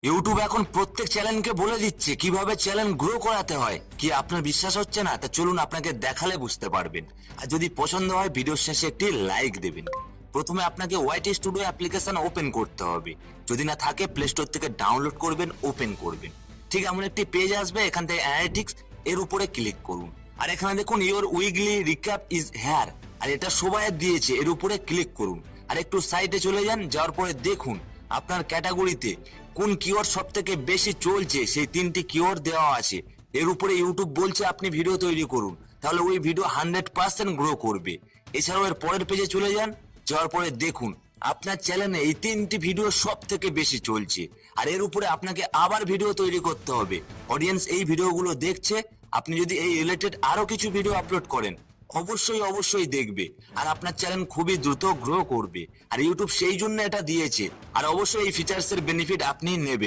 YouTube এখন প্রত্যেক চ্যানেলকে বলে দিচ্ছে কিভাবে চ্যানেল গ্রো করাতে হয়। কি আপনার বিশ্বাস হচ্ছে না? তা চলুন আপনাকে দেখালে বুঝতে পারবেন। আর যদি পছন্দ হয় ভিডিওর শেষে একটি লাইক দেবেন। প্রথমে আপনাকে ওয়াইটি স্টুডিও অ্যাপ্লিকেশন ওপেন করতে হবে। যদি না থাকে প্লে স্টোর থেকে ডাউনলোড করবেন, ওপেন করবেন। ঠিক এমন একটি পেজ আসবে, এখান থেকে অ্যানালিটিক্স এর উপরে ক্লিক করুন। আর এখানে দেখুন your weekly recap is here, আর এটা সবাই দিয়েছে, এর উপরে ক্লিক করুন। আর একটু সাইডে চলে যান, যাওয়ার পরে দেখুন আপনার ক্যাটাগরিতে কোন কিওয়ার্ড সব থেকে বেশি চলছে, সেই 3টি কিওয়ার্ড দেওয়া আছে। এর উপরে ইউটিউব বলছে আপনি ভিডিও তৈরি করুন, তাহলে ওই ভিডিও 100% গ্রো করবে। এছাড়াও এর পরের পেজে চলে যান, যাওয়ার পরে দেখুন আপনার চ্যানেলে এই 3টি ভিডিও সব থেকে বেশি চলছে। আর এর উপরে আপনাকে আবার ভিডিও তৈরি করতে হবে। অডিয়েন্স এই ভিডিওগুলো দেখছে, আপনি যদি এই রিলেটেড আরো কিছু ভিডিও আপলোড করেন অবশ্যই দেখবে, আর আপনার চ্যানেল খুবই দ্রুত গ্রো করবে। আর ইউটিউব সেই জন্য এটা দিয়েছে, আর অবশ্যই এই ফিচার্স এর বেনিফিট আপনি নেবেন।